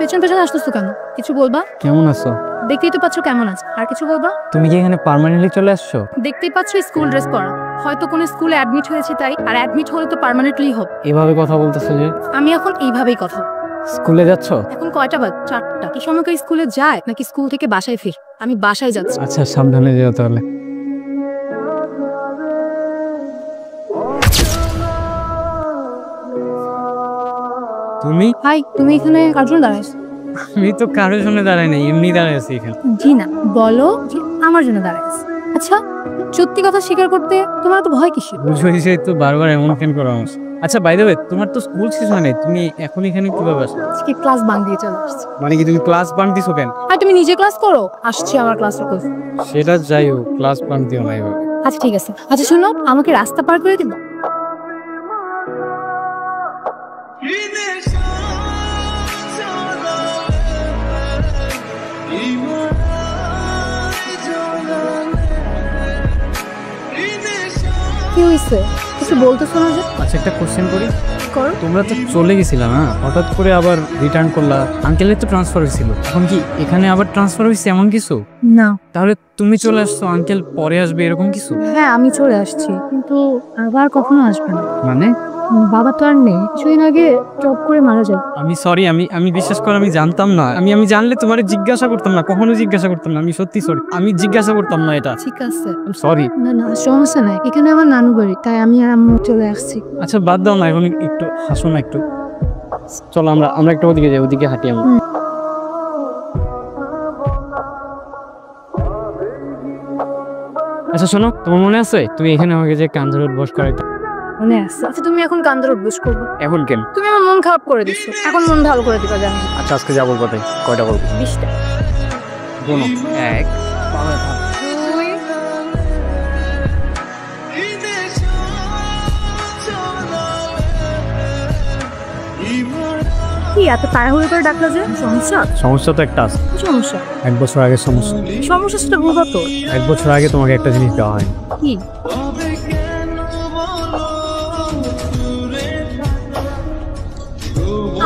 পেছন পেছন আসতেছো কেন? কিছু বলবা? কেমন আছো? দেখতেই তো পাচ্ছ কেমন আছে, আর কিছু বলবা? তুমি কি এখানে পার্মানেন্টলি চলে আসছো? দেখতেই পাচ্ছ স্কুল ড্রেস পরা, হয়তো কোনো স্কুলে অ্যাডমিট হয়েছে তাই, আর অ্যাডমিট হলে তো পার্মানেন্টলি হোক। এভাবে কথা বলতেছো যে? আমি এখন এইভাবেই কথা। স্কুলে যাচ্ছ? এখন কয়টা বাজ? 4টা। কি সময় করে স্কুলে যায় নাকি স্কুল থেকে বাসায় ফির? আমি বাসায় যাচ্ছি। আচ্ছা সাবধানে যেও তাহলে। তুমি? হাই, তুমি এখানে কার জন্য দাঁড়াইছো? আমি তো কারোর জন্য দাঁড়াই নাই, এমনি দাঁড়াই আছি এখানে। জি না, বলো যে আমার জন্য দাঁড়াইছো। আচ্ছা, সত্যি কথা স্বীকার করতে তোমার তো ভয় কিসের? বুঝেই তো বারবার এমন কেন করা হচ্ছে। আচ্ছা বাই দ্য ওয়ে, তোমার তো স্কুল শেষ হয় নাই, তুমি এখন এখানে কিভাবে আসছো? আজকে ক্লাস বাঙ্ক দিয়ে চলে আসছি। মানে কি তুমি ক্লাস বাঙ্ক দিছো কেন? আর তুমি নিজে ক্লাস করো, আসছি আমার ক্লাসে। সেটা যাই হোক, ক্লাস বাঙ্ক দিও না এভাবে। আচ্ছা ঠিক আছে। আচ্ছা শোনো, আমাকে রাস্তা পার করে দিবা? কি হইছে? কিছু বলতেছো না যে? আচ্ছা একটা কোশ্চেন করি। করো। তোমরা তো চলে গেছিলা না, হঠাৎ করে আবার রিটার্ন করলা। আঙ্কেলের তো ট্রান্সফার হয়েছিল, এখন কি এখানে আবার ট্রান্সফার হয়েছে এমন কিছু? না। তাহলে তুমি চলে আসছো, আঙ্কেল পরে আসবে এরকম কিছু? হ্যাঁ আমি চলে আসছি, কিন্তু আবার কখনো আসবে না। মানে? বাবা তো আর নেই, কিছুদিন আগে জব করে মারা যায়। আমি সরি, আমি বিশ্বাস কর আমি জানতাম না। আমি জানলে তোমার জিজ্ঞাসা করতাম না, কখনো জিজ্ঞাসা করতাম না। আমি সত্যি সরি, আমি জিজ্ঞাসা করতাম না এটা। ঠিক আছে, সরি। না না সমস্যা নাই, এখানে আমার নানু বাড়ি, তাই আমি আর আম্মু চলে আসছি। আচ্ছা বাদ দাও না, এখন একটু হাসো না একটু। চলো আমরা একটা ওদিকে যাই, ওদিকে হাঁটি আমরা। আচ্ছা শোনো, তোমার মনে আছে তুমি এখানে আমাকে যে কান ধরে বস করাইতে? মনে আছে। আচ্ছা তুমি এখন কান ধরে অভ্যাস করবো? এখন কেন? তুমি আমার মন খারাপ করে দিচ্ছ, এখন মন ভালো করে দিবা জানি। আচ্ছা আজকে যাবো কোথায়, কয়টা বলবো? 20টা। কোনো এক 2 কি এত তাড়াহুড়ো করে ডাকলো যে? সমস্যা? সমস্যা তো একটা আছে। কি সমস্যা? 1 বছর আগের সমস্যা। সমস্যা সেটা বলবা তো। 1 বছর আগে তোমাকে একটা জিনিস দেওয়া হয়। কি?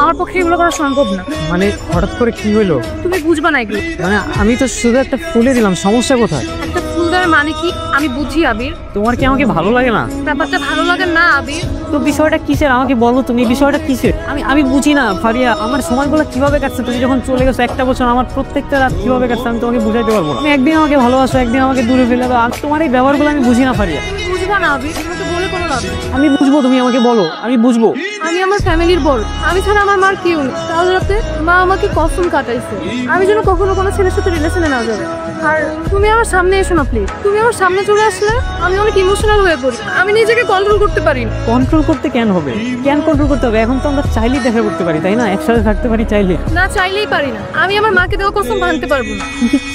আমার পক্ষে এগুলো করা সম্ভব না। মানে হঠাৎ করে কি হইলো? তুমি বুঝবা না এগুলো। মানে আমি তো শুধু একটা ফুলে দিলাম, সমস্যা কোথায়? একটা ফুল দেওয়ার মানে কি আমি বুঝি আবির। তোমার কি আমাকে ভালো লাগে না? ব্যাপারটা ভালো লাগে না আবির। তো বিষয়টা কিসের আমাকে বলো, তুমি বিষয়টা কিসের? আমি বুঝি না ফারিয়া, আমার সময়গুলো কিভাবে কাটছে। তুমি যখন চলে গেছো 1টা বছর, আমার প্রত্যেকটা রাত কিভাবে কাটছে আমি তোমাকে বুঝাইতে পারবো না। তুমি একদিন আমাকে ভালোবাসো, একদিন আমাকে দূরে ফেলে দাও। তোমার এই ব্যবহারগুলো আমি বুঝি না ফারিয়া। তুমি বুঝবা না আবির, তোমাকে বলে কোনো লাভ নেই। আমি বুঝবো, তুমি আমাকে বলো, আমি বুঝবো। আমি আমার ফ্যামিলির বড়, আমি ছাড়া আমার মার কেউ নেই। কাল রাতে মা আমাকে কসম কাটাইছে আমি যেন কখনো কোনো ছেলের সাথে রিলেশনে না যাবে। আর তুমি আমার সামনে এসো না প্লিজ। তুমি আমার সামনে চলে আসলে আমি অনেক ইমোশনাল হয়ে পড়ি, আমি নিজেকে কন্ট্রোল করতে পারি না। কন্ট্রোল করতে কেন হবে? কেন কন্ট্রোল করতে হবে? এখন তো আমরা চাইলেই দেখা করতে পারি, তাই না? একসাথে থাকতে পারি চাইলে। না চাইলেই পারি না, আমি আমার মাকে দেওয়া কসম ভাঙতে পারবো না।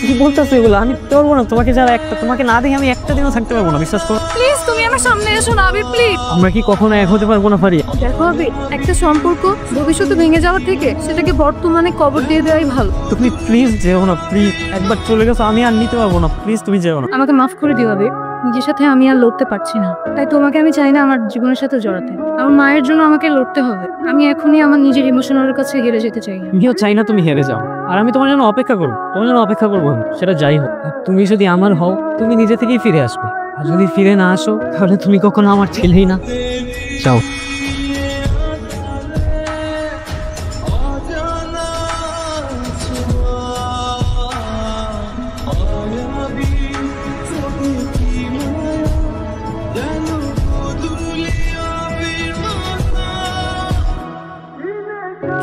কি বলতেছো এগুলো? আমি পারবো না। তোমাকে যারা তোমাকে না দেখে আমি একটা দিনও থাকতে পারবো না, বিশ্বাস করো। প্লিজ তুমি আমার সামনে এসো না আবির, প্লিজ। আমরা কি কখনো এক হতে পারবো না ফারিয়া? দেখো আবির, একটা সম্পর্ক ভবিষ্যতে ভেঙে যাওয়ার থেকে সেটাকে বর্তমানে কবর দিয়ে দেওয়াই ভালো। তুমি প্লিজ যেও না, প্লিজ। একবার চলে গেছো, আমি আর নিতে পারবো না, প্লিজ তুমি যেও না। আমাকে মাফ করে দিও আবির, নিজের সাথে আমি আর লড়তে পারছি না, তাই তোমাকে আমি চাই না আমার জীবনের সাথে জড়াতে। আমার মায়ের জন্য আমাকে লড়তে হবে, আমি এখনই আমার নিজের ইমোশনালের কাছে হেরে যেতে চাই না। আমিও চাই না তুমি হেরে যাও, আর আমি তোমার জন্য অপেক্ষা করবো, তোমার জন্য অপেক্ষা করবো আমি। সেটা যাই হোক, আর তুমি যদি আমার হও, তুমি নিজে থেকেই ফিরে আসবে। আর যদি ফিরে না আসো, তাহলে তুমি কখনো আমার ছেলেই না। যাও।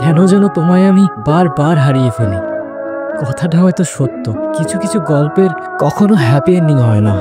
কেন যেন তোমায় আমি বারবার হারিয়ে ফেলি। কথাটা হয়তো সত্য, কিছু কিছু গল্পের কখনো হ্যাপি এন্ডিং হয় না।